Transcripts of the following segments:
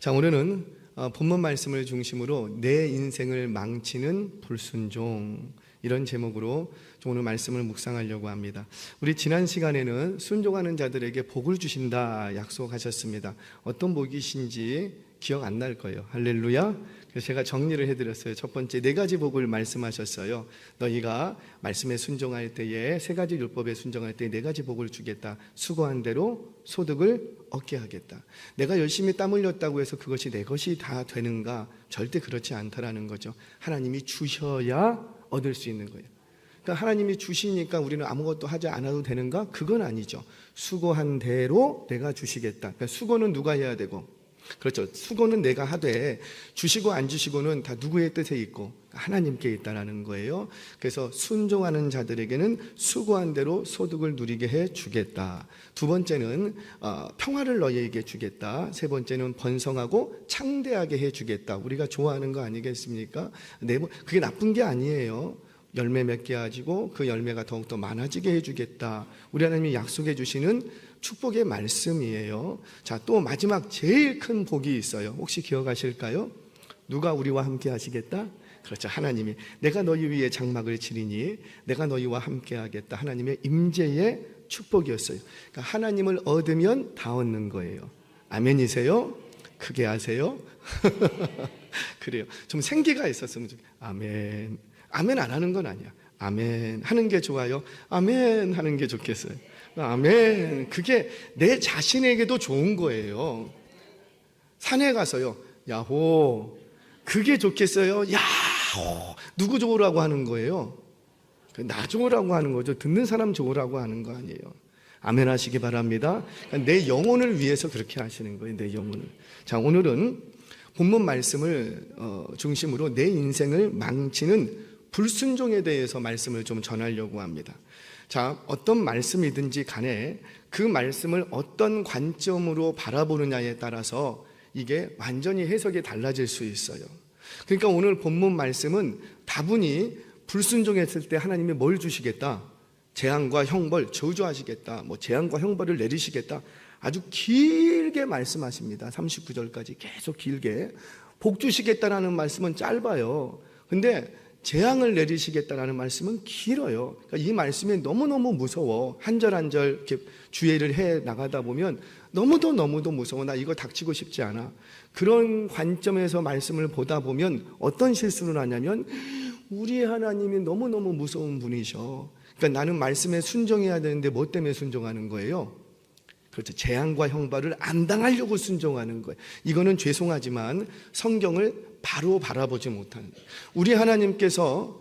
자, 오늘은 본문 말씀을 중심으로 내 인생을 망치는 불순종, 이런 제목으로 오늘 말씀을 묵상하려고 합니다. 우리 지난 시간에는 순종하는 자들에게 복을 주신다 약속하셨습니다. 어떤 복이신지 기억 안 날 거예요. 할렐루야. 그래서 제가 정리를 해드렸어요. 첫 번째, 4가지 복을 말씀하셨어요. 너희가 말씀에 순종할 때에, 3가지 율법에 순종할 때에 4가지 복을 주겠다. 수고한 대로 소득을 얻게 하겠다. 내가 열심히 땀 흘렸다고 해서 그것이 내 것이 다 되는가? 절대 그렇지 않다라는 거죠. 하나님이 주셔야 얻을 수 있는 거예요. 그러니까 하나님이 주시니까 우리는 아무것도 하지 않아도 되는가? 그건 아니죠. 수고한 대로 내가 주시겠다. 그러니까 수고는 누가 해야 되고, 그렇죠. 수고는 내가 하되 주시고 안 주시고는 다 누구의 뜻에 있고 하나님께 있다라는 거예요. 그래서 순종하는 자들에게는 수고한 대로 소득을 누리게 해 주겠다. 두 번째는 평화를 너희에게 주겠다. 세 번째는 번성하고 창대하게 해 주겠다. 우리가 좋아하는 거 아니겠습니까? 그게 나쁜 게 아니에요. 열매 맺게 하시고 그 열매가 더욱더 많아지게 해주겠다. 우리 하나님이 약속해 주시는 축복의 말씀이에요. 자, 또 마지막 제일 큰 복이 있어요. 혹시 기억하실까요? 누가 우리와 함께 하시겠다? 그렇죠. 하나님이 내가 너희 위에 장막을 치리니 내가 너희와 함께 하겠다. 하나님의 임재의 축복이었어요. 그러니까 하나님을 얻으면 다 얻는 거예요. 아멘이세요? 크게 하세요. 그래요. 좀 생기가 있었으면 좋겠어요. 아멘. 아멘 안 하는 건 아니야. 아멘 하는 게 좋아요. 아멘 하는 게 좋겠어요. 아멘. 그게 내 자신에게도 좋은 거예요. 산에 가서요, 야호, 그게 좋겠어요? 야호. 누구 좋으라고 하는 거예요? 나 좋으라고 하는 거죠. 듣는 사람 좋으라고 하는 거 아니에요. 아멘 하시기 바랍니다. 내 영혼을 위해서 그렇게 하시는 거예요. 내 영혼을. 자, 오늘은 본문 말씀을 중심으로 내 인생을 망치는 불순종에 대해서 말씀을 좀 전하려고 합니다. 자, 어떤 말씀이든지 간에 그 말씀을 어떤 관점으로 바라보느냐에 따라서 이게 완전히 해석이 달라질 수 있어요. 그러니까 오늘 본문 말씀은 다분히 불순종했을 때 하나님이 뭘 주시겠다? 재앙과 형벌, 저주하시겠다. 재앙과 형벌을 내리시겠다. 아주 길게 말씀하십니다. 39절까지 계속 길게. 복 주시겠다라는 말씀은 짧아요. 근데 재앙을 내리시겠다라는 말씀은 길어요. 그러니까 이 말씀이 너무너무 무서워. 한 절 한 절 이렇게 주의를 해 나가다 보면 너무도 무서워. 나 이거 닥치고 싶지 않아. 그런 관점에서 말씀을 보다 보면 어떤 실수를 하냐면 우리 하나님이 너무너무 무서운 분이셔. 그러니까 나는 말씀에 순종해야 되는데 뭐 때문에 순종하는 거예요? 그렇죠. 재앙과 형벌을 안 당하려고 순종하는 거예요. 이거는 죄송하지만 성경을 바로 바라보지 못하는 거예요. 우리 하나님께서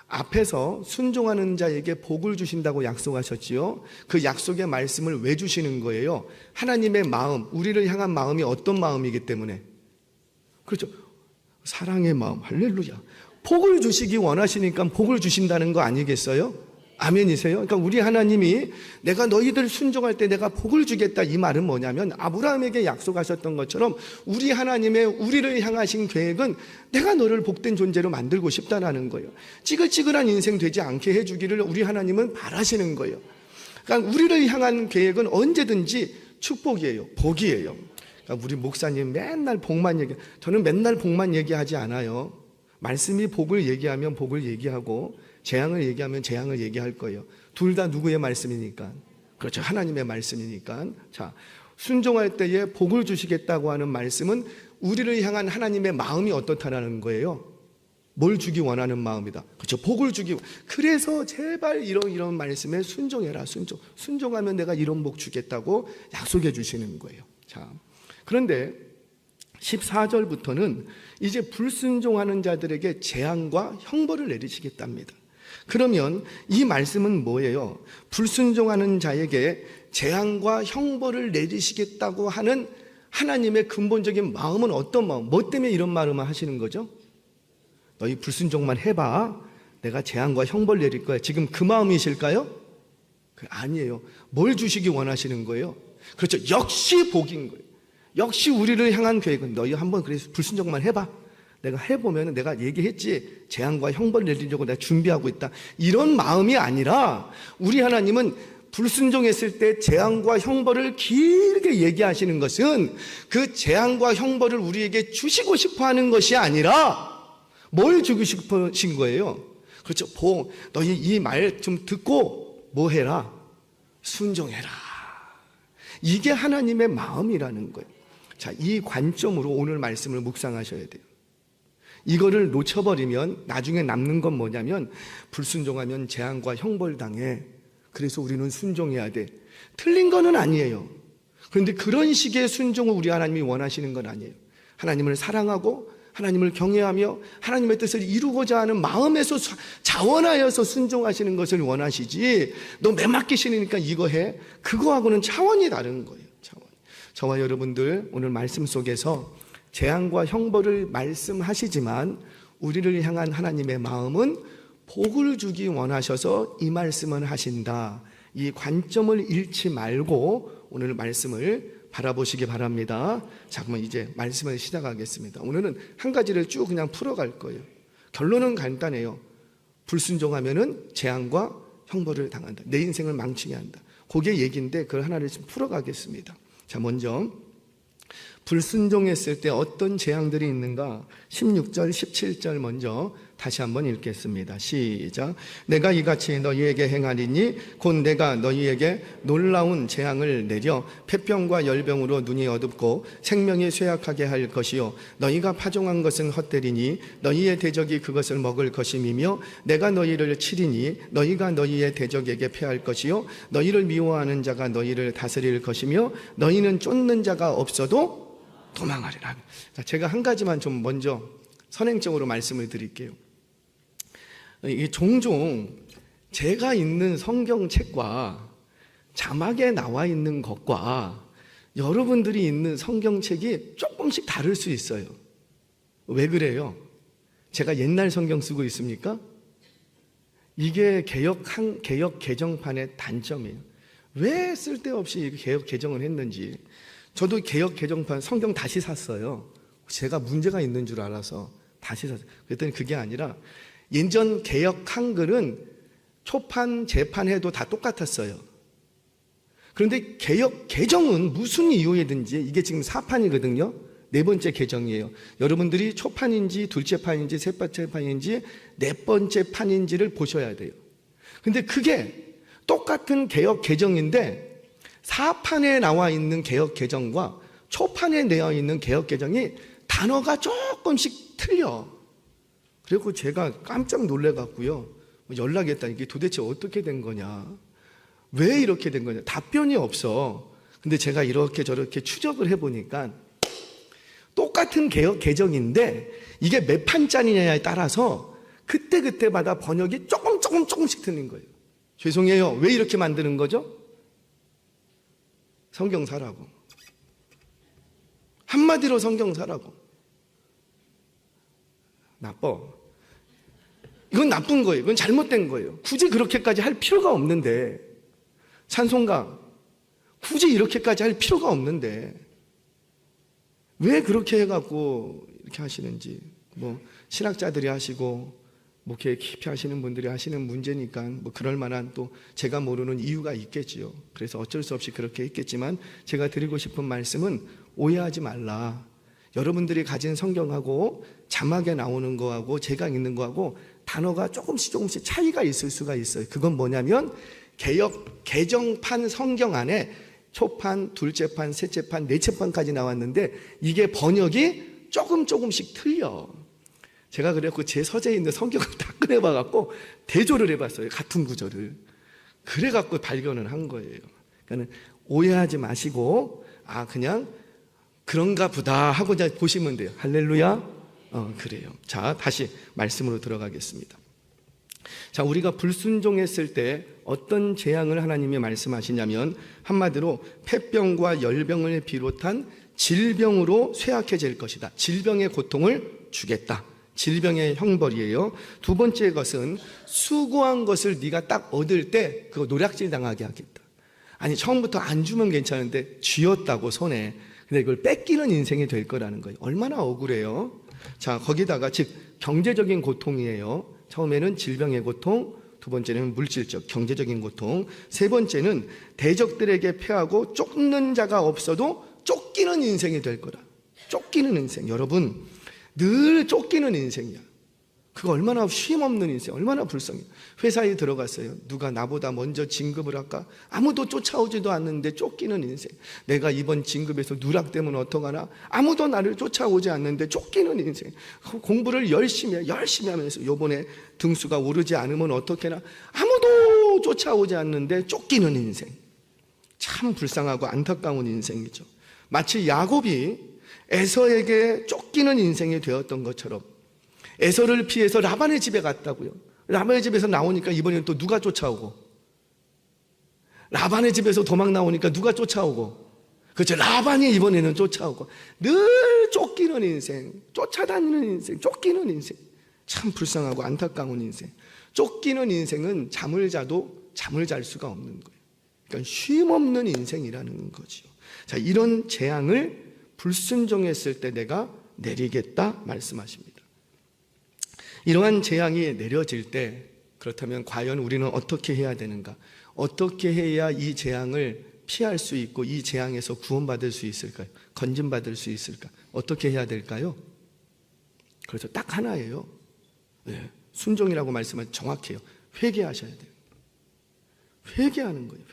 앞에서 순종하는 자에게 복을 주신다고 약속하셨지요. 그 약속의 말씀을 왜 주시는 거예요? 하나님의 마음, 우리를 향한 마음이 어떤 마음이기 때문에. 그렇죠. 사랑의 마음. 할렐루야. 복을 주시기 원하시니까 복을 주신다는 거 아니겠어요? 아멘이세요? 그러니까 우리 하나님이 내가 너희들 순종할 때 내가 복을 주겠다, 이 말은 뭐냐면 아브라함에게 약속하셨던 것처럼 우리 하나님의 우리를 향하신 계획은 내가 너를 복된 존재로 만들고 싶다라는 거예요. 찌글찌글한 인생 되지 않게 해주기를 우리 하나님은 바라시는 거예요. 그러니까 우리를 향한 계획은 언제든지 축복이에요. 복이에요. 그러니까 우리 목사님 맨날 복만 저는 맨날 복만 얘기하지 않아요. 말씀이 복을 얘기하면 복을 얘기하고 재앙을 얘기하면 재앙을 얘기할 거예요. 둘 다 누구의 말씀이니까? 그렇죠. 하나님의 말씀이니까. 자, 순종할 때에 복을 주시겠다고 하는 말씀은 우리를 향한 하나님의 마음이 어떻다라는 거예요. 뭘 주기 원하는 마음이다. 그렇죠. 복을 주기. 그래서 제발 이런 말씀에 순종해라. 순종하면 내가 이런 복 주겠다고 약속해 주시는 거예요. 자, 그런데 14절부터는 이제 불순종하는 자들에게 재앙과 형벌을 내리시겠답니다. 그러면 이 말씀은 뭐예요? 불순종하는 자에게 재앙과 형벌을 내리시겠다고 하는 하나님의 근본적인 마음은 어떤 마음? 뭐 때문에 이런 말을 하시는 거죠? 너희 불순종만 해봐. 내가 재앙과 형벌 내릴 거야. 지금 그 마음이실까요? 아니에요. 뭘 주시기 원하시는 거예요? 그렇죠. 역시 복인 거예요. 역시 우리를 향한 계획은 너희 한번 그래서 불순종만 해봐. 내가 해보면 내가 얘기했지. 재앙과 형벌 내리려고 내가 준비하고 있다. 이런 마음이 아니라 우리 하나님은 불순종했을 때 재앙과 형벌을 길게 얘기하시는 것은 그 재앙과 형벌을 우리에게 주시고 싶어 하는 것이 아니라 뭘 주고 싶으신 거예요? 그렇죠. 너희 이 말 좀 듣고 뭐 해라? 순종해라. 이게 하나님의 마음이라는 거예요. 자, 이 관점으로 오늘 말씀을 묵상하셔야 돼요. 이거를 놓쳐버리면 나중에 남는 건 뭐냐면 불순종하면 재앙과 형벌 당해. 그래서 우리는 순종해야 돼. 틀린 거는 아니에요. 그런데 그런 식의 순종을 우리 하나님이 원하시는 건 아니에요. 하나님을 사랑하고 하나님을 경외하며 하나님의 뜻을 이루고자 하는 마음에서 자원하여서 순종하시는 것을 원하시지, 너 매맞기시니까 이거 해. 그거하고는 차원이 다른 거예요. 차원. 저와 여러분들 오늘 말씀 속에서 재앙과 형벌을 말씀하시지만 우리를 향한 하나님의 마음은 복을 주기 원하셔서 이 말씀을 하신다. 이 관점을 잃지 말고 오늘 말씀을 바라보시기 바랍니다. 자, 그러면 이제 말씀을 시작하겠습니다. 오늘은 한 가지를 쭉 그냥 풀어갈 거예요. 결론은 간단해요. 불순종하면은 재앙과 형벌을 당한다. 내 인생을 망치게 한다. 그게 얘기인데 그걸 하나를 좀 풀어가겠습니다. 자, 먼저 불순종했을 때 어떤 재앙들이 있는가? 16절, 17절 먼저 다시 한번 읽겠습니다. 시작. 내가 이같이 너희에게 행하리니 곧 내가 너희에게 놀라운 재앙을 내려 폐병과 열병으로 눈이 어둡고 생명이 쇠약하게 할 것이요 너희가 파종한 것은 헛되리니 너희의 대적이 그것을 먹을 것임이며 내가 너희를 치리니 너희가 너희의 대적에게 패할 것이요 너희를 미워하는 자가 너희를 다스릴 것이며 너희는 쫓는 자가 없어도 도망하리라. 제가 한 가지만 좀 먼저 선행적으로 말씀을 드릴게요. 이게 종종 제가 읽는 성경책과 자막에 나와 있는 것과 여러분들이 읽는 성경책이 조금씩 다를 수 있어요. 왜 그래요? 제가 옛날 성경 쓰고 있습니까? 이게 개역 개정판의 단점이에요. 왜 쓸데없이 개역 개정을 했는지. 저도 개역 개정판 성경 다시 샀어요. 제가 문제가 있는 줄 알아서 다시 샀어요. 그랬더니 그게 아니라 예전 개역 한글은 초판, 재판해도 다 똑같았어요. 그런데 개역 개정은 무슨 이유에든지 이게 지금 4판이거든요. 네 번째 개정이에요. 여러분들이 초판인지 둘째 판인지 세 번째 판인지 네 번째 판인지를 보셔야 돼요. 근데 그게 똑같은 개역 개정인데 4판에 나와 있는 개역 개정과 초판에 되어 있는 개역 개정이 단어가 조금씩 틀려. 그리고 제가 깜짝 놀래갖고요. 연락했다. 이게 도대체 어떻게 된 거냐? 왜 이렇게 된 거냐? 답변이 없어. 근데 제가 이렇게 저렇게 추적을 해보니까 똑같은 개역 개정인데 이게 몇 판짜리냐에 따라서 그때마다 번역이 조금씩 틀린 거예요. 죄송해요. 왜 이렇게 만드는 거죠? 성경 사라고. 한마디로 성경 사라고. 나빠. 이건 나쁜 거예요. 이건 잘못된 거예요. 굳이 그렇게까지 할 필요가 없는데. 찬송가 굳이 이렇게까지 할 필요가 없는데 왜 그렇게 해갖고 이렇게 하시는지. 뭐 신학자들이 하시고 목회 깊이 하시는 분들이 하시는 문제니까 뭐 그럴 만한 또 제가 모르는 이유가 있겠지요. 그래서 어쩔 수 없이 그렇게 했겠지만 제가 드리고 싶은 말씀은 오해하지 말라. 여러분들이 가진 성경하고 자막에 나오는 거하고 제가 읽는 거하고 단어가 조금씩 차이가 있을 수가 있어요. 그건 뭐냐면 개역 개정판 성경 안에 초판, 둘째 판, 셋째 판, 넷째 판까지 나왔는데 이게 번역이 조금씩 틀려. 제가 그래갖고 제 서재에 있는 성경을 다 꺼내봐갖고 대조를 해봤어요. 같은 구절을. 그래갖고 발견을 한 거예요. 그러니까 오해하지 마시고 그냥 그런가 보다 하고 보시면 돼요. 할렐루야. 그래요. 자, 다시 말씀으로 들어가겠습니다. 자, 우리가 불순종했을 때 어떤 재앙을 하나님이 말씀하시냐면 한마디로 폐병과 열병을 비롯한 질병으로 쇠약해질 것이다. 질병의 고통을 주겠다. 질병의 형벌이에요. 두 번째 것은 수고한 것을 네가 딱 얻을 때 그거 노략질 당하게 하겠다. 아니 처음부터 안 주면 괜찮은데 쥐었다고 손에. 근데 이걸 뺏기는 인생이 될 거라는 거예요. 얼마나 억울해요. 자, 거기다가 즉 경제적인 고통이에요. 처음에는 질병의 고통, 두 번째는 물질적, 경제적인 고통, 세 번째는 대적들에게 패하고 쫓는 자가 없어도 쫓기는 인생이 될 거라. 쫓기는 인생. 여러분, 늘 쫓기는 인생이야. 그거 얼마나 쉼없는 인생, 얼마나 불쌍해. 회사에 들어갔어요. 누가 나보다 먼저 진급을 할까? 아무도 쫓아오지도 않는데 쫓기는 인생. 내가 이번 진급에서 누락되면 어떡하나? 아무도 나를 쫓아오지 않는데 쫓기는 인생. 공부를 열심히 하면서 요번에 등수가 오르지 않으면 어떡하나? 아무도 쫓아오지 않는데 쫓기는 인생. 참 불쌍하고 안타까운 인생이죠. 마치 야곱이 에서에게 쫓기는 인생이 되었던 것처럼 에서를 피해서 라반의 집에 갔다고요. 라반의 집에서 나오니까 이번에는 또 누가 쫓아오고, 라반의 집에서 도망 나오니까 누가 쫓아오고, 그렇죠, 라반이 이번에는 쫓아오고. 늘 쫓기는 인생, 쫓아다니는 인생, 쫓기는 인생. 참 불쌍하고 안타까운 인생. 쫓기는 인생은 잠을 자도 잠을 잘 수가 없는 거예요. 그러니까 쉼 없는 인생이라는 거죠. 자, 이런 재앙을 불순종했을 때 내가 내리겠다 말씀하십니다. 이러한 재앙이 내려질 때 그렇다면 과연 우리는 어떻게 해야 되는가? 어떻게 해야 이 재앙을 피할 수 있고 이 재앙에서 구원받을 수 있을까요? 건진받을 수 있을까? 어떻게 해야 될까요? 그래서 딱 하나예요. 네, 순종이라고 말씀하면 정확해요. 회개하셔야 돼요. 회개하는 거예요.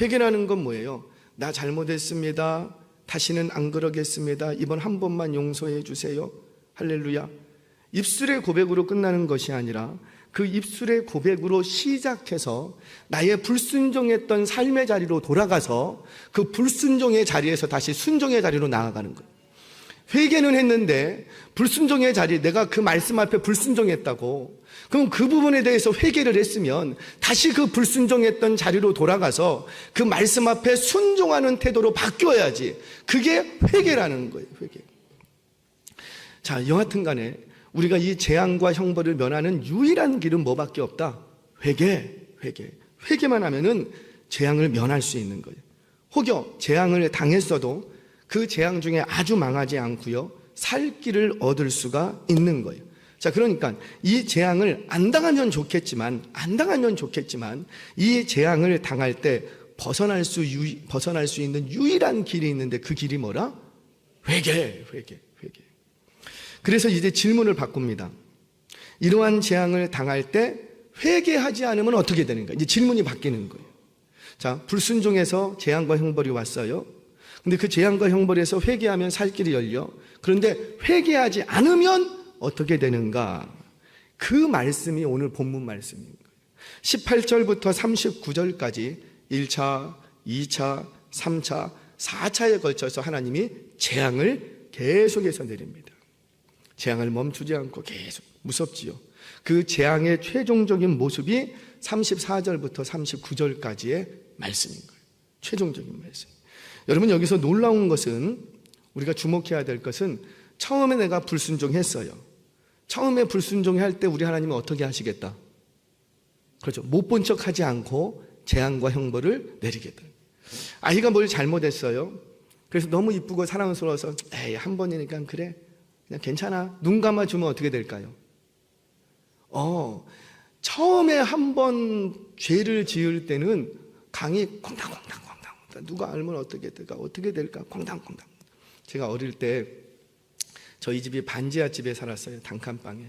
회개라는 건 뭐예요? 나 잘못했습니다. 다시는 안 그러겠습니다. 이번 한 번만 용서해 주세요. 할렐루야. 입술의 고백으로 끝나는 것이 아니라 그 입술의 고백으로 시작해서 나의 불순종했던 삶의 자리로 돌아가서 그 불순종의 자리에서 다시 순종의 자리로 나아가는 거예요. 회개는 했는데 불순종의 자리, 내가 그 말씀 앞에 불순종했다고, 그럼 그 부분에 대해서 회개를 했으면 다시 그 불순종했던 자리로 돌아가서 그 말씀 앞에 순종하는 태도로 바뀌어야지. 그게 회개라는 거예요. 회개. 자, 여하튼 간에 우리가 이 재앙과 형벌을 면하는 유일한 길은 뭐밖에 없다? 회개만 하면은 재앙을 면할 수 있는 거예요. 혹여 재앙을 당했어도 그 재앙 중에 아주 망하지 않고요, 살 길을 얻을 수가 있는 거예요. 자, 그러니까 이 재앙을 안 당하면 좋겠지만 이 재앙을 당할 때 벗어날 수 있는 유일한 길이 있는데 그 길이 뭐라? 회개. 그래서 이제 질문을 바꿉니다. 이러한 재앙을 당할 때 회개하지 않으면 어떻게 되는가? 이제 질문이 바뀌는 거예요. 자, 불순종해서 재앙과 형벌이 왔어요. 근데 그 재앙과 형벌에서 회개하면 살 길이 열려. 그런데 회개하지 않으면 어떻게 되는가? 그 말씀이 오늘 본문 말씀인 거예요. 18절부터 39절까지 1차, 2차, 3차, 4차에 걸쳐서 하나님이 재앙을 계속해서 내립니다. 재앙을 멈추지 않고 계속. 무섭지요. 그 재앙의 최종적인 모습이 34절부터 39절까지의 말씀인 거예요. 최종적인 말씀. 여러분, 여기서 놀라운 것은, 우리가 주목해야 될 것은, 처음에 내가 불순종했어요. 처음에 불순종할 때 우리 하나님은 어떻게 하시겠다? 그렇죠. 못 본 척 하지 않고 재앙과 형벌을 내리겠다. 아이가 뭘 잘못했어요. 그래서 너무 이쁘고 사랑스러워서 에이, 한 번이니까 그래, 그냥 괜찮아, 눈 감아주면 어떻게 될까요? 처음에 한 번 죄를 지을 때는 강이 콩당콩당, 누가 알면 어떻게 될까, 콩당콩당. 제가 어릴 때 저희 집이 반지하 집에 살았어요. 단칸방에.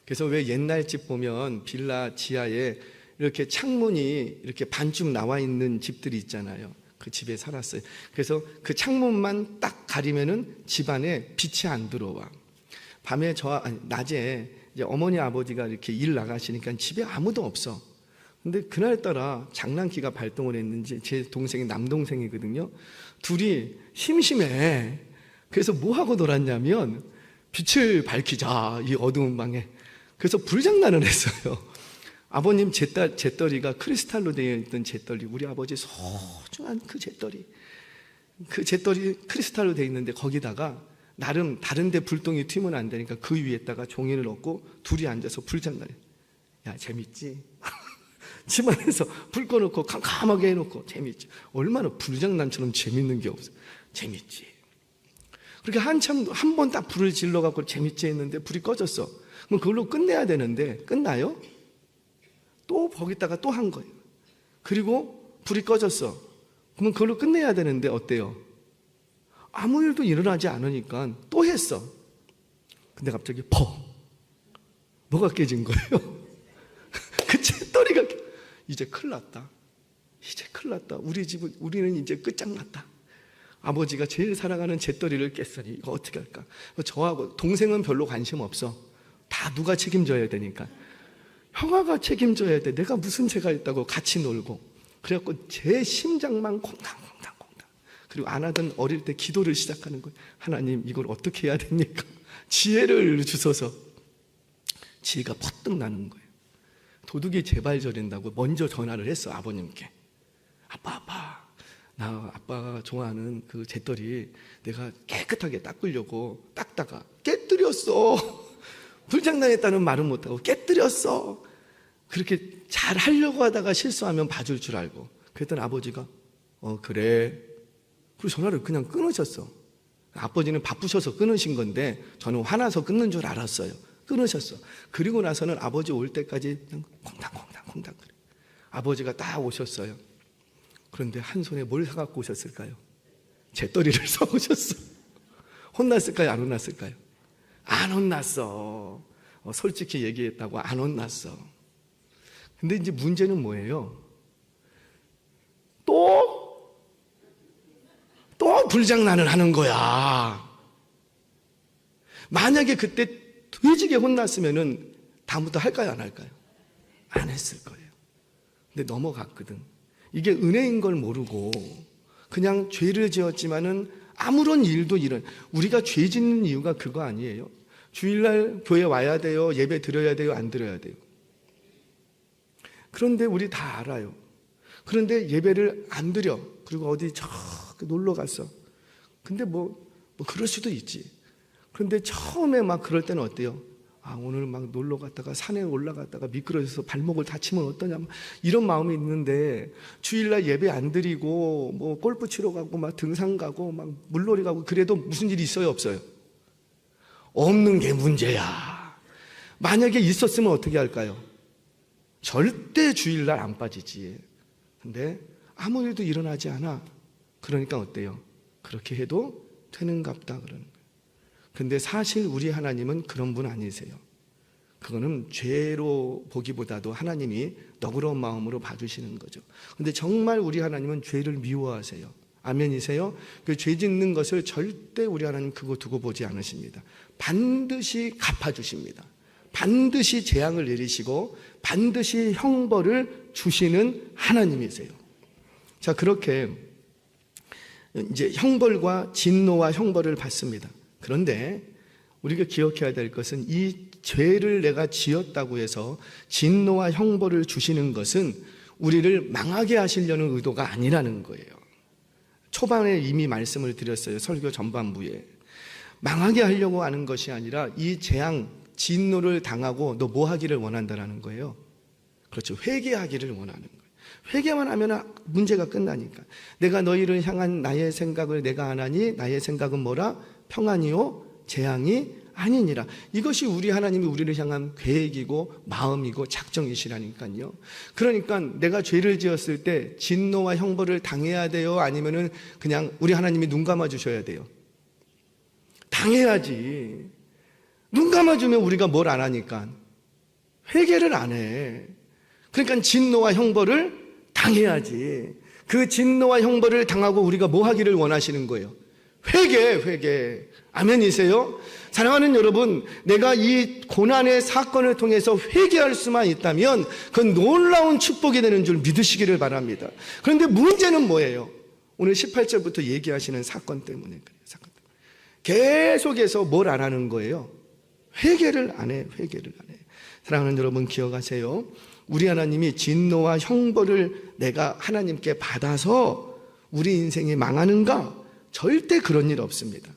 그래서 왜 옛날 집 보면 빌라 지하에 이렇게 창문이 이렇게 반쯤 나와 있는 집들이 있잖아요. 그 집에 살았어요. 그래서 그 창문만 딱 가리면은 집 안에 빛이 안 들어와. 밤에 낮에 이제 어머니 아버지가 이렇게 일 나가시니까 집에 아무도 없어. 근데 그날따라 장난기가 발동을 했는지 제 동생이 남동생이거든요. 둘이 심심해. 그래서 뭐 하고 놀았냐면 빛을 밝히자, 이 어두운 방에. 그래서 불장난을 했어요. 아버님 잿더리가 크리스탈로 되어 있던 잿더리, 우리 아버지 소중한 그 잿더리 크리스탈로 되어 있는데 거기다가 나름 다른 데 불똥이 튀면 안 되니까 그 위에다가 종이를 얹고 둘이 앉아서 불장난해. 야, 재밌지? 집안에서 불 꺼놓고 캄캄하게 해놓고 재밌지? 얼마나 불장난처럼 재밌는 게 없어. 재밌지? 그렇게 한참 한 번 딱 불을 질러갖고 재밌지 했는데 불이 꺼졌어. 그럼 그걸로 끝내야 되는데 끝나요? 또 거기다가 또 한 거예요. 그리고 불이 꺼졌어. 그러면 그걸로 끝내야 되는데 어때요? 아무 일도 일어나지 않으니까 또 했어. 근데 갑자기 뭐가 깨진 거예요? 그 잿더리가 이제 큰일 났다. 이제 큰일 났다. 우리는 이제 끝장났다. 아버지가 제일 사랑하는 잿더리를 깼으니 이거 어떻게 할까? 저하고 동생은 별로 관심 없어. 다 누가 책임져야 되니까. 형아가 책임져야 돼. 내가 무슨 죄가 있다고 같이 놀고. 그래갖고 제 심장만 콩당콩당콩당. 그리고 안 하던 어릴 때 기도를 시작하는 거예요. 하나님 이걸 어떻게 해야 됩니까? 지혜를 주소서. 지혜가 퍼뜩 나는 거예요. 도둑이 제발 저린다고 먼저 전화를 했어. 아버님께. 아빠 나 아빠가 좋아하는 그 잿더리 내가 깨끗하게 닦으려고 닦다가 깨뜨렸어. 불장난했다는 말은 못하고 깨뜨렸어. 그렇게 잘 하려고 하다가 실수하면 봐줄 줄 알고. 그랬더니 아버지가 그래. 그리고 전화를 그냥 끊으셨어. 아버지는 바쁘셔서 끊으신 건데 저는 화나서 끊는 줄 알았어요. 끊으셨어. 그리고 나서는 아버지 올 때까지 그냥 콩당콩당 그래. 아버지가 딱 오셨어요. 그런데 한 손에 뭘 사갖고 오셨을까요? 잿더리를 사오셨어. 혼났을까요? 안 혼났을까요? 안 혼났어. 솔직히 얘기했다고 안 혼났어. 근데 이제 문제는 뭐예요? 또 불장난을 하는 거야. 만약에 그때 돼지게 혼났으면은 다음부터 할까요? 안 할까요? 안 했을 거예요. 근데 넘어갔거든. 이게 은혜인 걸 모르고 그냥 죄를 지었지만은 아무런 일도 우리가 죄 짓는 이유가 그거 아니에요. 주일날 교회 와야 돼요? 예배 드려야 돼요? 안 드려야 돼요? 그런데 우리 다 알아요. 그런데 예배를 안 드려. 그리고 어디 놀러 갔어. 근데 뭐 그럴 수도 있지. 그런데 처음에 막 그럴 때는 어때요? 오늘 막 놀러 갔다가 산에 올라갔다가 미끄러져서 발목을 다치면 어떠냐, 이런 마음이 있는데 주일날 예배 안 드리고 뭐 골프 치러 가고 막 등산 가고 막 물놀이 가고 그래도 무슨 일이 있어요? 없어요? 없는 게 문제야. 만약에 있었으면 어떻게 할까요? 절대 주일날 안 빠지지. 근데 아무 일도 일어나지 않아. 그러니까 어때요? 그렇게 해도 되는갑다 그러는 거예요. 근데 사실 우리 하나님은 그런 분 아니세요. 그거는 죄로 보기보다도 하나님이 너그러운 마음으로 봐주시는 거죠. 근데 정말 우리 하나님은 죄를 미워하세요. 아멘이세요? 그 죄 짓는 것을 절대 우리 하나님 그거 두고 보지 않으십니다. 반드시 갚아주십니다. 반드시 재앙을 내리시고 반드시 형벌을 주시는 하나님이세요. 자, 그렇게 이제 형벌과 진노와 형벌을 받습니다. 그런데 우리가 기억해야 될 것은 이 죄를 내가 지었다고 해서 진노와 형벌을 주시는 것은 우리를 망하게 하시려는 의도가 아니라는 거예요. 초반에 이미 말씀을 드렸어요. 설교 전반부에. 망하게 하려고 하는 것이 아니라 이 재앙, 진노를 당하고 너 뭐 하기를 원한다라는 거예요. 그렇죠. 회개하기를 원하는 거예요. 회개만 하면 문제가 끝나니까. 내가 너희를 향한 나의 생각을 내가 안 하니 나의 생각은 뭐라? 평안이요 재앙이 아니니라. 이것이 우리 하나님이 우리를 향한 계획이고 마음이고 작정이시라니까요. 그러니까 내가 죄를 지었을 때 진노와 형벌을 당해야 돼요? 아니면은 그냥 우리 하나님이 눈 감아 주셔야 돼요? 당해야지. 눈 감아주면 우리가 뭘 안 하니까 회개를 안 해. 그러니까 진노와 형벌을 당해야지. 그 진노와 형벌을 당하고 우리가 뭐 하기를 원하시는 거예요? 회개. 아멘이세요? 사랑하는 여러분, 내가 이 고난의 사건을 통해서 회개할 수만 있다면 그건 놀라운 축복이 되는 줄 믿으시기를 바랍니다. 그런데 문제는 뭐예요? 오늘 18절부터 얘기하시는 사건 때문에 그래요. 계속해서 뭘 안 하는 거예요? 회개를 안 해. 사랑하는 여러분, 기억하세요. 우리 하나님이 진노와 형벌을 내가 하나님께 받아서 우리 인생이 망하는가? 절대 그런 일 없습니다.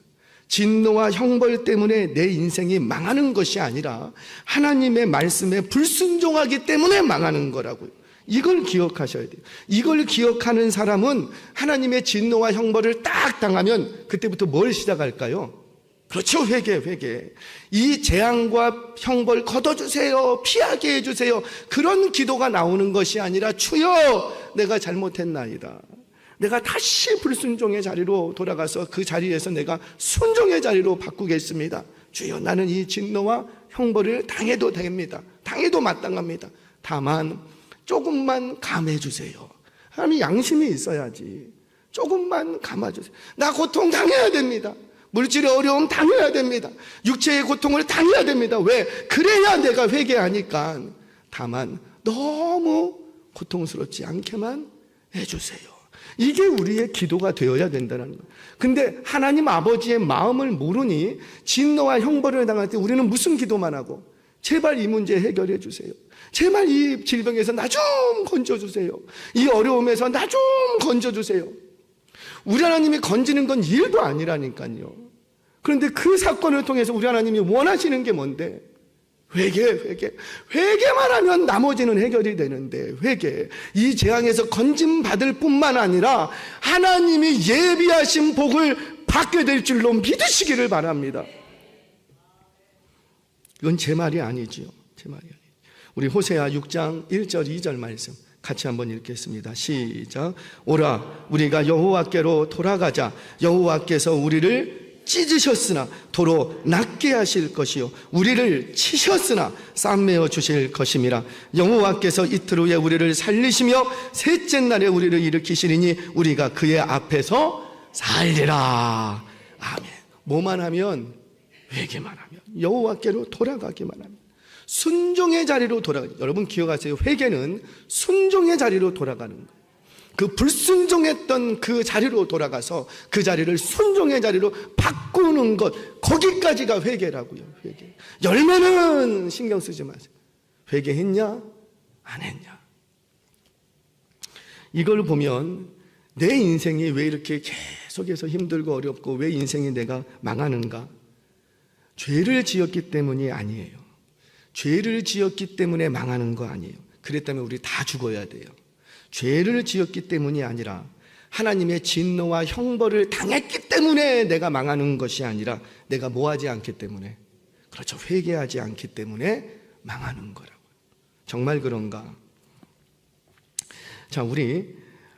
진노와 형벌 때문에 내 인생이 망하는 것이 아니라 하나님의 말씀에 불순종하기 때문에 망하는 거라고요. 이걸 기억하셔야 돼요. 이걸 기억하는 사람은 하나님의 진노와 형벌을 딱 당하면 그때부터 뭘 시작할까요? 그렇죠. 회개. 이 재앙과 형벌 걷어주세요. 피하게 해주세요. 그런 기도가 나오는 것이 아니라 주여 내가 잘못했나이다. 내가 다시 불순종의 자리로 돌아가서 그 자리에서 내가 순종의 자리로 바꾸겠습니다. 주여 나는 이 진노와 형벌을 당해도 됩니다. 당해도 마땅합니다. 다만 조금만 감해주세요. 하나님 양심이 있어야지. 조금만 감아주세요. 나 고통 당해야 됩니다. 물질의 어려움 당해야 됩니다. 육체의 고통을 당해야 됩니다. 왜? 그래야 내가 회개하니까. 다만 너무 고통스럽지 않게만 해주세요. 이게 우리의 기도가 되어야 된다는 거예요. 근데 하나님 아버지의 마음을 모르니 진노와 형벌을 당할 때 우리는 무슨 기도만 하고, 제발 이 문제 해결해 주세요. 제발 이 질병에서 나 좀 건져주세요. 이 어려움에서 나 좀 건져주세요. 우리 하나님이 건지는 건 일도 아니라니까요. 그런데 그 사건을 통해서 우리 하나님이 원하시는 게 뭔데? 회개만 하면 나머지는 해결이 되는데, 회개. 이 재앙에서 건짐받을 뿐만 아니라 하나님이 예비하신 복을 받게 될 줄로 믿으시기를 바랍니다. 이건 제 말이 아니지요. 제 말이 아니죠. 우리 호세아 6장 1절 2절 말씀 같이 한번 읽겠습니다. 시작. 오라 우리가 여호와께로 돌아가자. 여호와께서 우리를 찢으셨으나 도로 낫게 하실 것이요 우리를 치셨으나 쌈매어 주실 것임이라. 여호와께서 이틀 후에 우리를 살리시며 셋째 날에 우리를 일으키시리니 우리가 그의 앞에서 살리라. 아멘. 뭐만 하면? 회개만 하면, 여호와께로 돌아가기만 하면, 순종의 자리로 돌아가기. 여러분 기억하세요. 회개는 순종의 자리로 돌아가는 거예요. 그 불순종했던 그 자리로 돌아가서 그 자리를 순종의 자리로 바꾸는 것, 거기까지가 회개라고요. 회개. 열매는 신경 쓰지 마세요. 회개했냐? 안 했냐? 이걸 보면 내 인생이 왜 이렇게 계속해서 힘들고 어렵고 왜 인생이 내가 망하는가? 죄를 지었기 때문이 아니에요. 죄를 지었기 때문에 망하는 거 아니에요. 그랬다면 우리 다 죽어야 돼요. 죄를 지었기 때문이 아니라 하나님의 진노와 형벌을 당했기 때문에 내가 망하는 것이 아니라 내가 뭐하지 않기 때문에, 그렇죠, 회개하지 않기 때문에 망하는 거라고요. 정말 그런가? 자, 우리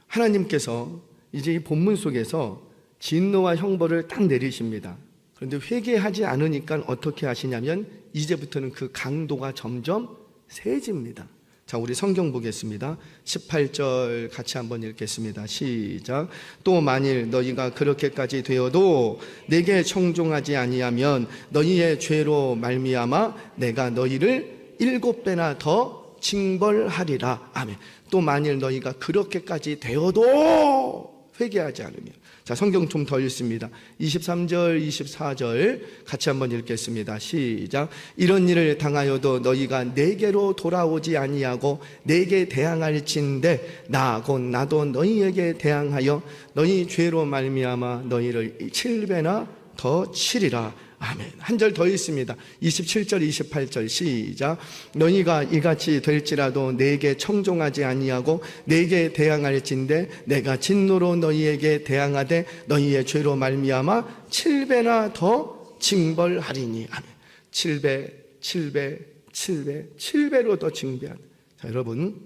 하나님께서 이제 이 본문 속에서 진노와 형벌을 딱 내리십니다. 그런데 회개하지 않으니까 어떻게 하시냐면 이제부터는 그 강도가 점점 세집니다. 자, 우리 성경 보겠습니다. 18절 같이 한번 읽겠습니다. 시작. 또 만일 너희가 그렇게까지 되어도 내게 청종하지 아니하면 너희의 죄로 말미암아 내가 너희를 7배나 더 징벌하리라. 아멘. 또 만일 너희가 그렇게까지 되어도 회개하지 않으면. 자, 성경 좀 더 읽습니다. 23절, 24절 같이 한번 읽겠습니다. 시작. 이런 일을 당하여도 너희가 내게로 돌아오지 아니하고 내게 대항할진대 나 곧 나도 너희에게 대항하여 너희 죄로 말미암아 너희를 7배나 더 치리라. 아멘. 한 절 더 있습니다. 27절 28절 시작. 너희가 이같이 될지라도 내게 청종하지 아니하고 내게 대항할진대 내가 진노로 너희에게 대항하되 너희의 죄로 말미암아 7배나 더 징벌하리니. 아멘. 7배로 더 징배하는. 자, 여러분,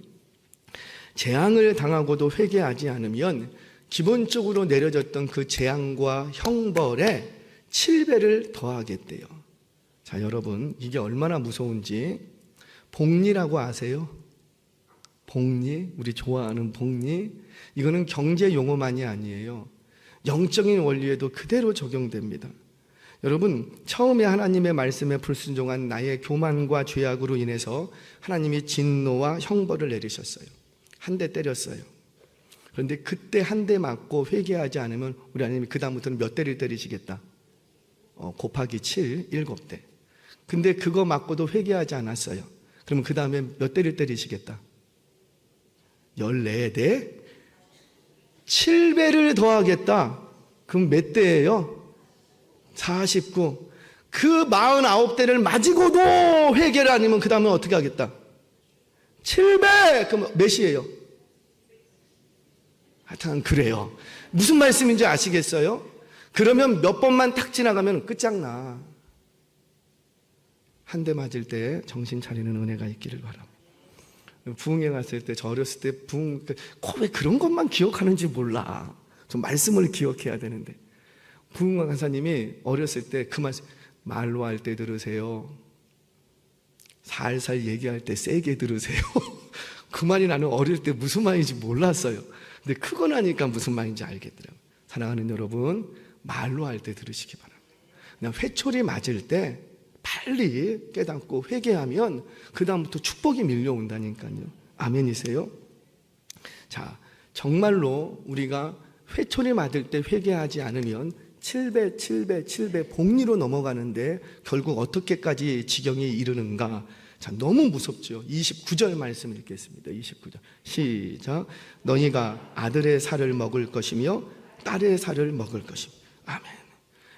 재앙을 당하고도 회개하지 않으면 기본적으로 내려졌던 그 재앙과 형벌에 7배를 더하겠대요. 자, 여러분, 이게 얼마나 무서운지. 복리라고 아세요? 복리, 우리 좋아하는 복리. 이거는 경제 용어만이 아니에요. 영적인 원리에도 그대로 적용됩니다. 여러분, 처음에 하나님의 말씀에 불순종한 나의 교만과 죄악으로 인해서 하나님이 진노와 형벌을 내리셨어요. 한 대 때렸어요. 그런데 그때 한 대 맞고 회개하지 않으면 우리 하나님이 그 다음부터는 몇 대를 때리시겠다? 곱하기 7, 7대. 근데 그거 맞고도 회개하지 않았어요. 그러면 그 다음에 몇 대를 때리시겠다? 14대? 7배를 더하겠다. 그럼 몇 대예요? 49. 그 49대를 맞이고도 회개를 아니면 그 다음에 어떻게 하겠다? 7배! 그럼 몇이에요? 하여튼 그래요. 무슨 말씀인지 아시겠어요? 그러면 몇 번만 탁 지나가면 끝장나. 한 대 맞을 때 정신 차리는 은혜가 있기를 바랍니다. 부흥회 갔을 때, 저 어렸을 때 부흥, 왜 그런 것만 기억하는지 몰라. 좀 말씀을 기억해야 되는데. 부흥회 간사님이 어렸을 때 그 말씀, 말로 할 때 들으세요. 살살 얘기할 때 세게 들으세요. 그 말이 나는 어릴 때 무슨 말인지 몰랐어요. 근데 크고 나니까 무슨 말인지 알겠더라고요. 사랑하는 여러분, 말로 할 때 들으시기 바랍니다. 그냥 회초리 맞을 때 빨리 깨닫고 회개하면 그 다음부터 축복이 밀려온다니까요. 아멘이세요? 자, 정말로 우리가 회초리 맞을 때 회개하지 않으면 7배, 7배, 7배 복리로 넘어가는데 결국 어떻게까지 지경에 이르는가? 자, 너무 무섭죠. 29절 말씀 읽겠습니다. 29절 시작. 너희가 아들의 살을 먹을 것이며 딸의 살을 먹을 것이며. 아멘.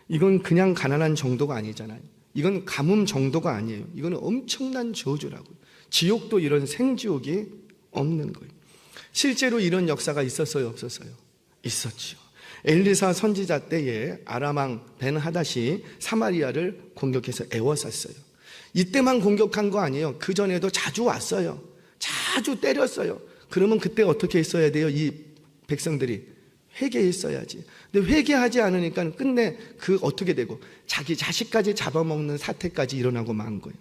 이건 그냥 가난한 정도가 아니잖아요. 이건 가뭄 정도가 아니에요. 이건 엄청난 저주라고요. 지옥도 이런 생지옥이 없는 거예요. 실제로 이런 역사가 있었어요, 없었어요? 있었죠. 엘리사 선지자 때에 아람왕 벤하닷이 사마리아를 공격해서 애워쌌어요. 이때만 공격한 거 아니에요. 그 전에도 자주 왔어요. 자주 때렸어요. 그러면 그때 어떻게 했어야 돼요? 이 백성들이 회개했어야지. 근데 회개하지 않으니까 끝내 어떻게 되고 자기 자식까지 잡아먹는 사태까지 일어나고 만 거예요.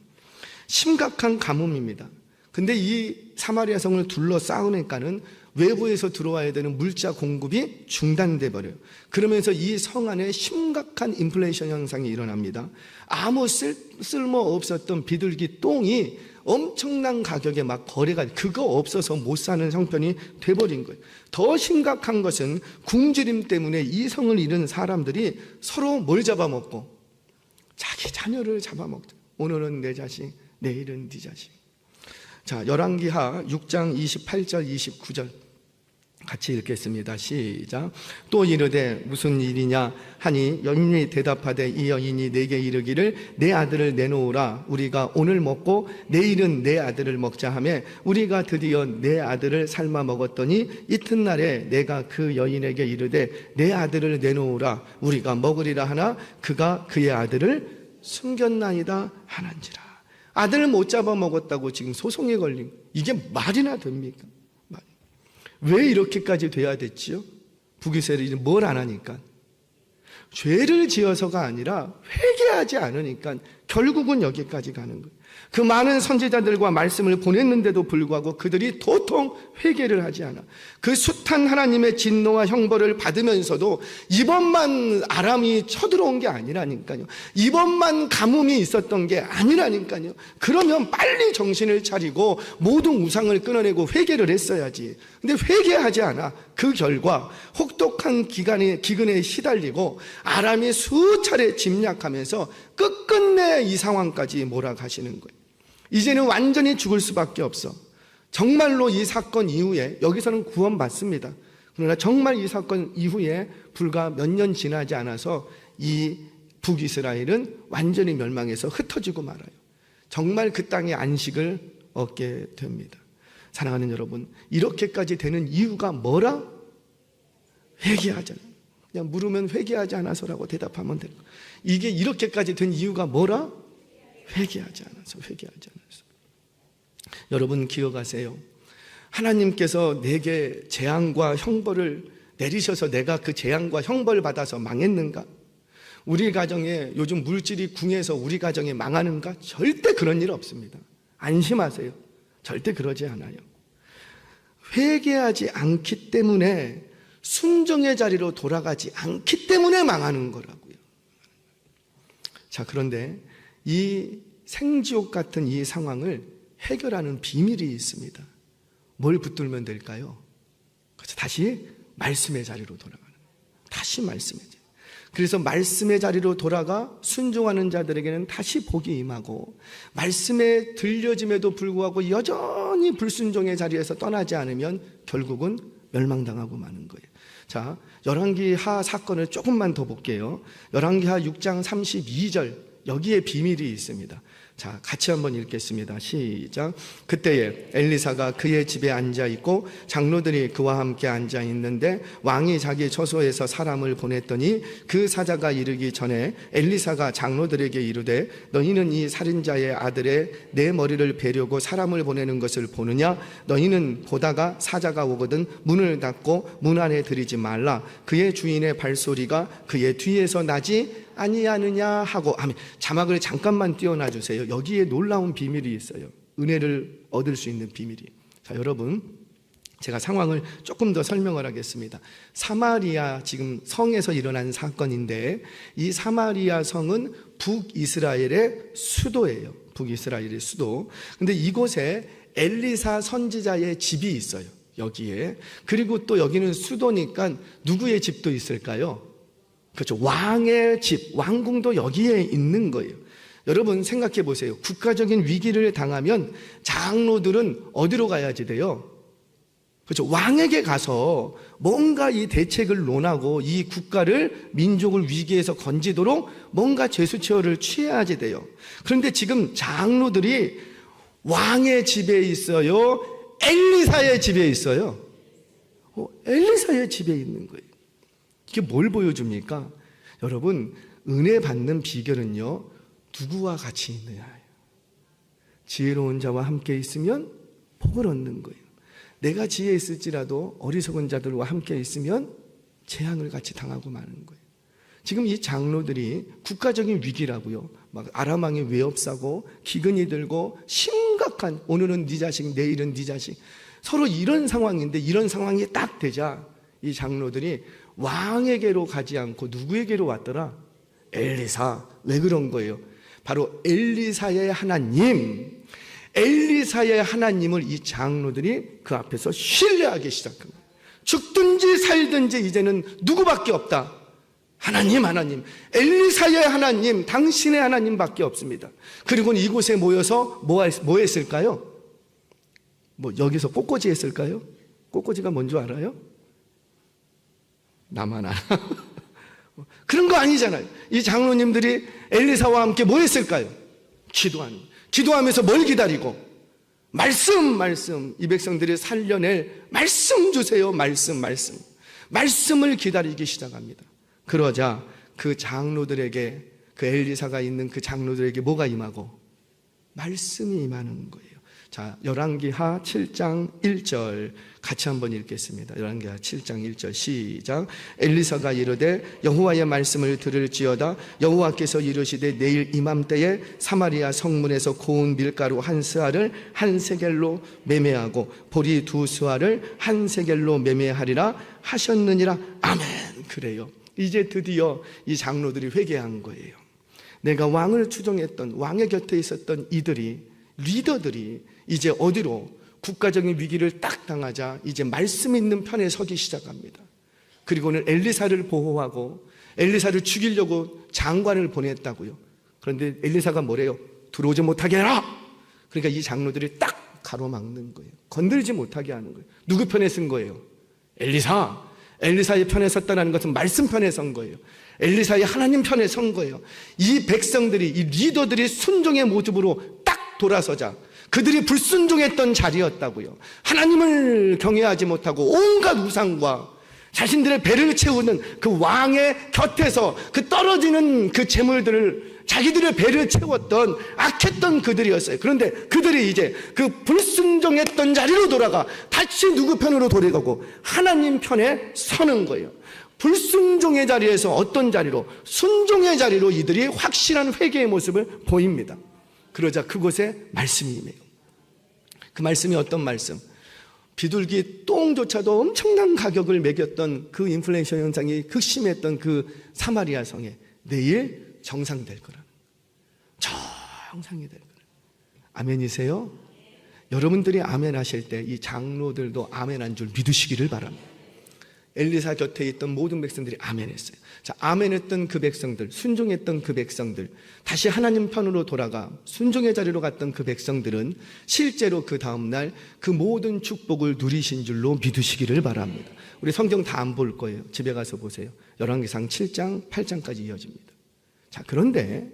심각한 가뭄입니다. 근데 이 사마리아 성을 둘러싸우니까는 외부에서 들어와야 되는 물자 공급이 중단돼 버려요. 그러면서 이 성 안에 심각한 인플레이션 현상이 일어납니다. 아무 쓸모 없었던 비둘기 똥이 엄청난 가격에 막 거래가, 그거 없어서 못 사는 형편이 돼버린 거예요. 더 심각한 것은 굶주림 때문에 이 성을 잃은 사람들이 서로 뭘 잡아먹고? 자기 자녀를 잡아먹죠. 오늘은 내 자식, 내일은 네 자식. 자, 열왕기하 6장 28절 29절 같이 읽겠습니다. 시작. 또 이르되 무슨 일이냐 하니 여인이 대답하되 이 여인이 내게 이르기를 내 아들을 내놓으라. 우리가 오늘 먹고 내일은 내 아들을 먹자 하며 우리가 드디어 내 아들을 삶아 먹었더니 이튿날에 내가 그 여인에게 이르되 내 아들을 내놓으라. 우리가 먹으리라 하나 그가 그의 아들을 숨겼나이다 하는지라. 아들을 못 잡아 먹었다고 지금 소송에 걸린, 이게 말이나 됩니까? 왜 이렇게까지 돼야 됐지요? 북이스라엘이 뭘 안 하니까, 죄를 지어서가 아니라 회개하지 않으니까 결국은 여기까지 가는 거예요. 그 많은 선지자들과 말씀을 보냈는데도 불구하고 그들이 도통 회개를 하지 않아. 그 숱한 하나님의 진노와 형벌을 받으면서도 이번만 아람이 쳐들어온 게 아니라니까요. 이번만 가뭄이 있었던 게 아니라니까요. 그러면 빨리 정신을 차리고 모든 우상을 끊어내고 회개를 했어야지. 근데 회개하지 않아. 그 결과 혹독한 기근에 시달리고 아람이 수차례 침략하면서 끝끝내 이 상황까지 몰아가시는 거예요. 이제는 완전히 죽을 수밖에 없어. 정말로 이 사건 이후에, 여기서는 구원받습니다. 그러나 정말 이 사건 이후에 불과 몇 년 지나지 않아서 이 북이스라엘은 완전히 멸망해서 흩어지고 말아요. 정말 그 땅에 안식을 얻게 됩니다. 사랑하는 여러분, 이렇게까지 되는 이유가 뭐라? 회개하잖아요. 그냥 물으면 회개하지 않아서라고 대답하면 돼요. 이게 이렇게까지 된 이유가 뭐라? 회개하지 않아서, 회개하지 않아서. 여러분 기억하세요. 하나님께서 내게 재앙과 형벌을 내리셔서 내가 그 재앙과 형벌을 받아서 망했는가? 우리 가정에 요즘 물질이 궁해서 우리 가정이 망하는가? 절대 그런 일 없습니다. 안심하세요. 절대 그러지 않아요. 회개하지 않기 때문에, 순종의 자리로 돌아가지 않기 때문에 망하는 거라고요. 자, 그런데 이 생지옥 같은 이 상황을 해결하는 비밀이 있습니다. 뭘 붙들면 될까요? 그래서 다시 말씀의 자리로 돌아가는 거예요. 다시 말씀의 자리. 그래서 말씀의 자리로 돌아가 순종하는 자들에게는 다시 복이 임하고, 말씀에 들려짐에도 불구하고 여전히 불순종의 자리에서 떠나지 않으면 결국은 멸망당하고 마는 거예요. 자, 열왕기하 사건을 조금만 더 볼게요. 열왕기하 6장 32절, 여기에 비밀이 있습니다. 자, 같이 한번 읽겠습니다. 시작. 그때에 엘리사가 그의 집에 앉아 있고 장로들이 그와 함께 앉아 있는데 왕이 자기 처소에서 사람을 보냈더니 그 사자가 이르기 전에 엘리사가 장로들에게 이르되 너희는 이 살인자의 아들의 내 머리를 베려고 사람을 보내는 것을 보느냐? 너희는 보다가 사자가 오거든 문을 닫고 문 안에 들이지 말라. 그의 주인의 발소리가 그의 뒤에서 나지 아니하느냐 하고. 아멘. 자막을 잠깐만 띄워놔 주세요. 여기에 놀라운 비밀이 있어요. 은혜를 얻을 수 있는 비밀이. 자, 여러분, 제가 상황을 조금 더 설명을 하겠습니다. 사마리아 지금 성에서 일어난 사건인데 이 사마리아 성은 북이스라엘의 수도예요. 북이스라엘의 수도. 근데 이곳에 엘리사 선지자의 집이 있어요. 여기에. 그리고 또 여기는 수도니까 누구의 집도 있을까요? 그렇죠. 왕의 집, 왕궁도 여기에 있는 거예요. 여러분 생각해 보세요. 국가적인 위기를 당하면 장로들은 어디로 가야지 돼요? 그렇죠. 왕에게 가서 뭔가 이 대책을 논하고 이 국가를, 민족을 위기에서 건지도록 뭔가 제스처를 취해야지 돼요. 그런데 지금 장로들이 왕의 집에 있어요? 엘리사의 집에 있어요? 엘리사의 집에 있는 거예요. 이게 뭘 보여줍니까? 여러분, 은혜 받는 비결은요, 누구와 같이 있느냐예요. 지혜로운 자와 함께 있으면 복을 얻는 거예요. 내가 지혜 있을지라도 어리석은 자들과 함께 있으면 재앙을 같이 당하고 마는 거예요. 지금 이 장로들이 국가적인 위기라고요. 막 아람 왕이 외업사고 기근이 들고 심각한, 오늘은 네 자식, 내일은 네 자식, 서로 이런 상황인데 이런 상황이 딱 되자 이 장로들이 왕에게로 가지 않고 누구에게로 왔더라? 엘리사. 왜 그런 거예요? 바로 엘리사의 하나님, 엘리사의 하나님을 이 장로들이 그 앞에서 신뢰하기 시작한 거예요. 죽든지 살든지 이제는 누구밖에 없다. 하나님, 하나님, 엘리사의 하나님, 당신의 하나님밖에 없습니다. 그리고 이곳에 모여서 뭐 했을까요? 여기서 꽃꽂이 했을까요? 꽃꽂이가 뭔지 알아요? 나만 알아. 그런 거 아니잖아요. 이 장로님들이 엘리사와 함께 뭐 했을까요? 기도하면서 뭘 기다리고? 말씀. 이 백성들이 살려낼 말씀 주세요. 말씀을 기다리기 시작합니다. 그러자 그 장로들에게, 그 엘리사가 있는 그 장로들에게 뭐가 임하고? 말씀이 임하는 거예요. 자, 열왕기하 7장 1절 같이 한번 읽겠습니다. 열왕기하 7장 1절 시작. 엘리사가 이르되 여호와의 말씀을 들을지어다. 여호와께서 이르시되 내일 이맘때에 사마리아 성문에서 고운 밀가루 한 스아를 한 세겔로 매매하고 보리 두 스아를 한 세겔로 매매하리라 하셨느니라. 아멘. 그래요. 이제 드디어 이 장로들이 회개한 거예요. 내가 왕을 추종했던, 왕의 곁에 있었던 이들이, 리더들이 이제 어디로, 국가적인 위기를 딱 당하자 이제 말씀 있는 편에 서기 시작합니다. 그리고는 엘리사를 보호하고 엘리사를 죽이려고 장관을 보냈다고요. 그런데 엘리사가 뭐래요? 들어오지 못하게 해라. 그러니까 이 장로들이 딱 가로막는 거예요. 건들지 못하게 하는 거예요. 누구 편에 쓴 거예요? 엘리사의 편에 섰다는 것은 말씀 편에 선 거예요. 엘리사의 하나님 편에 선 거예요. 이 백성들이, 이 리더들이 순종의 모습으로 딱 돌아서자 그들이 불순종했던 자리였다고요. 하나님을 경외하지 못하고 온갖 우상과 자신들의 배를 채우는 그 왕의 곁에서 그 떨어지는 그 재물들을, 자기들의 배를 채웠던 악했던 그들이었어요. 그런데 그들이 이제 그 불순종했던 자리로 돌아가 다시 누구 편으로 돌아가고 하나님 편에 서는 거예요. 불순종의 자리에서 어떤 자리로? 순종의 자리로 이들이 확실한 회개의 모습을 보입니다. 그러자 그곳에 말씀이 임해요. 그 말씀이 어떤 말씀? 비둘기 똥조차도 엄청난 가격을 매겼던 그 인플레이션 현상이 극심했던 그 사마리아 성에 내일 정상될 거라는, 정상이 될 거라는. 아멘이세요? 여러분들이 아멘 하실 때 이 장로들도 아멘한 줄 믿으시기를 바랍니다. 엘리사 곁에 있던 모든 백성들이 아멘했어요. 자, 아멘했던 그 백성들, 순종했던 그 백성들, 다시 하나님 편으로 돌아가 순종의 자리로 갔던 그 백성들은 실제로 그 다음날 그 모든 축복을 누리신 줄로 믿으시기를 바랍니다. 우리 성경 다 안 볼 거예요. 집에 가서 보세요. 열왕기상 7장 8장까지 이어집니다. 자, 그런데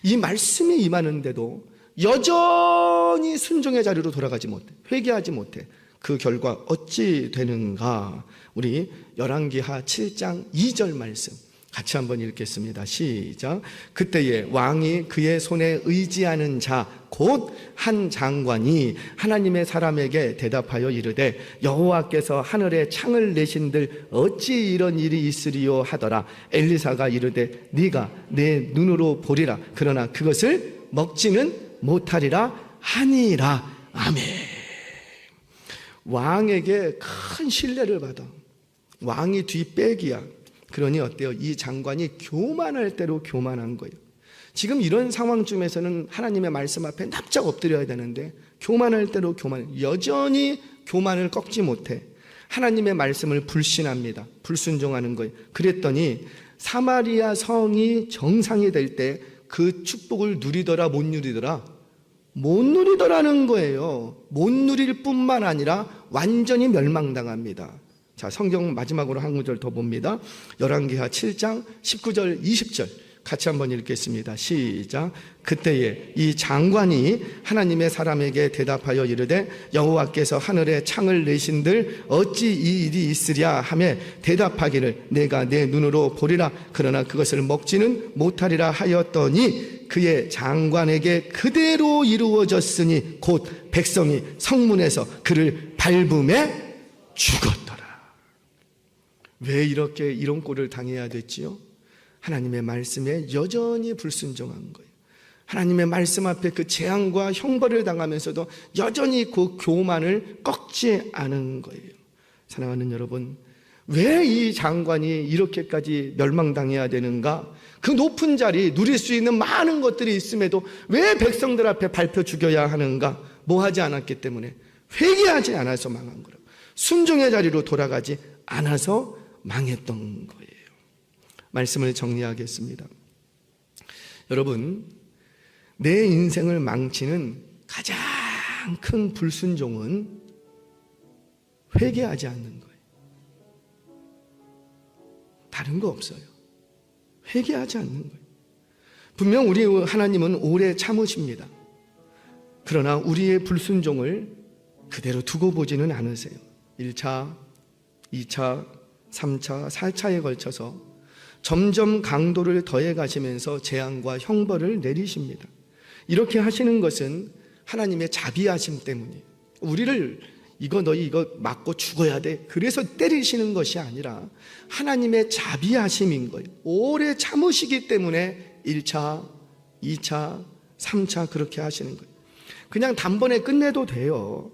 이 말씀이 임하는데도 여전히 순종의 자리로 돌아가지 못해, 회개하지 못해. 그 결과 어찌 되는가? 우리 열왕기하 7장 2절 말씀 같이 한번 읽겠습니다. 시작. 그때에 왕이 그의 손에 의지하는 자 곧 한 장관이 하나님의 사람에게 대답하여 이르되 여호와께서 하늘에 창을 내신들 어찌 이런 일이 있으리요 하더라. 엘리사가 이르되 네가 내 눈으로 보리라. 그러나 그것을 먹지는 못하리라 하니라. 아멘. 왕에게 큰 신뢰를 받아. 왕이 뒷배기야. 그러니 어때요? 이 장관이 교만할 대로 교만한 거예요. 지금 이런 상황쯤에서는 하나님의 말씀 앞에 납작 엎드려야 되는데 교만할 대로 여전히 교만을 꺾지 못해 하나님의 말씀을 불신합니다. 불순종하는 거예요. 그랬더니 사마리아 성이 정상이 될 때 그 축복을 누리더라 못 누리더라? 못 누리더라는 거예요. 못 누릴 뿐만 아니라 완전히 멸망당합니다. 자, 성경 마지막으로 한 구절 더 봅니다. 열왕기하 7장 19절 20절 같이 한번 읽겠습니다. 시작. 그때에 이 장관이 하나님의 사람에게 대답하여 이르되 여호와께서 하늘에 창을 내신들 어찌 이 일이 있으랴 하며 대답하기를 내가 내 눈으로 보리라. 그러나 그것을 먹지는 못하리라 하였더니 그의 장관에게 그대로 이루어졌으니 곧 백성이 성문에서 그를 밟음에 죽었더라. 왜 이렇게 이런 꼴을 당해야 됐지요? 하나님의 말씀에 여전히 불순종한 거예요. 하나님의 말씀 앞에 그 재앙과 형벌을 당하면서도 여전히 그 교만을 꺾지 않은 거예요. 사랑하는 여러분, 왜 이 장관이 이렇게까지 멸망당해야 되는가? 그 높은 자리, 누릴 수 있는 많은 것들이 있음에도 왜 백성들 앞에 밟혀 죽여야 하는가? 뭐 하지 않았기 때문에, 회개하지 않아서 망한 거라고. 순종의 자리로 돌아가지 않아서 망했던 거예요. 말씀을 정리하겠습니다. 여러분, 내 인생을 망치는 가장 큰 불순종은 회개하지 않는 거예요. 다른 거 없어요. 회개하지 않는 거예요. 분명 우리 하나님은 오래 참으십니다. 그러나 우리의 불순종을 그대로 두고 보지는 않으세요. 1차, 2차, 3차, 4차에 걸쳐서 점점 강도를 더해 가시면서 재앙과 형벌을 내리십니다. 이렇게 하시는 것은 하나님의 자비하심 때문이에요. 우리를 너희 이거 맞고 죽어야 돼, 그래서 때리시는 것이 아니라 하나님의 자비하심인 거예요. 오래 참으시기 때문에 1차, 2차, 3차 그렇게 하시는 거예요. 그냥 단번에 끝내도 돼요.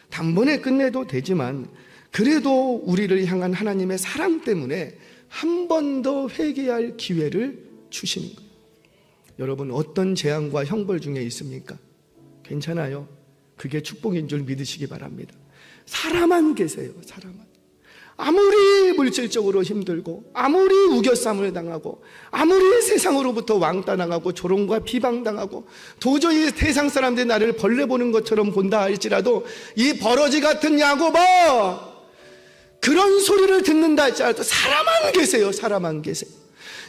단번에 끝내도 되지만 그래도 우리를 향한 하나님의 사랑 때문에 한 번 더 회개할 기회를 주시는 거예요. 여러분, 어떤 재앙과 형벌 중에 있습니까? 괜찮아요. 그게 축복인 줄 믿으시기 바랍니다. 살아만 계세요. 살아만. 아무리 물질적으로 힘들고 아무리 우겨쌈을 당하고 아무리 세상으로부터 왕따당하고 조롱과 비방당하고 도저히 세상 사람들이 나를 벌레 보는 것처럼 본다 할지라도 이 버러지 같은 야곱아, 그런 소리를 듣는다 할지라도 살아만 계세요. 살아만 계세요.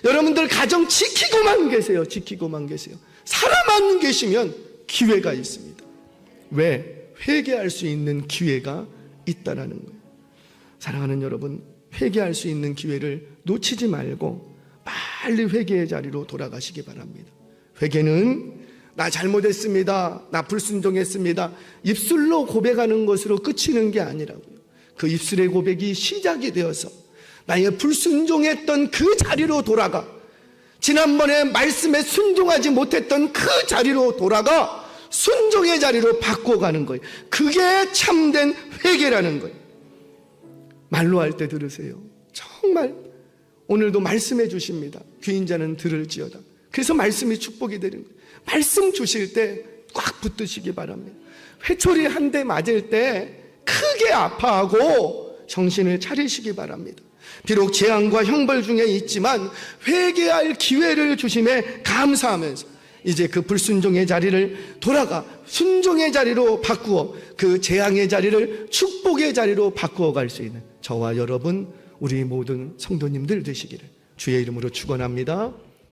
여러분들 가정 지키고만 계세요. 지키고만 계세요. 살아만 계시면 기회가 있습니다. 왜? 회개할 수 있는 기회가 있다라는 거예요. 사랑하는 여러분, 회개할 수 있는 기회를 놓치지 말고 빨리 회개의 자리로 돌아가시기 바랍니다. 회개는 나 잘못했습니다, 나 불순종했습니다, 입술로 고백하는 것으로 그치는 게 아니라고요. 그 입술의 고백이 시작이 되어서 나의 불순종했던 그 자리로 돌아가, 지난번에 말씀에 순종하지 못했던 그 자리로 돌아가 순종의 자리로 바꿔가는 거예요. 그게 참된 회개라는 거예요. 말로 할 때 들으세요. 정말 오늘도 말씀해 주십니다. 귀인 자는 들을지어다. 그래서 말씀이 축복이 되는 거예요. 말씀 주실 때 꽉 붙드시기 바랍니다. 회초리 한 대 맞을 때 크게 아파하고 정신을 차리시기 바랍니다. 비록 재앙과 형벌 중에 있지만 회개할 기회를 주심에 감사하면서 이제 그 불순종의 자리를 돌아가 순종의 자리로 바꾸어 그 재앙의 자리를 축복의 자리로 바꾸어 갈 수 있는 저와 여러분, 우리 모든 성도님들 되시기를 주의 이름으로 축원합니다.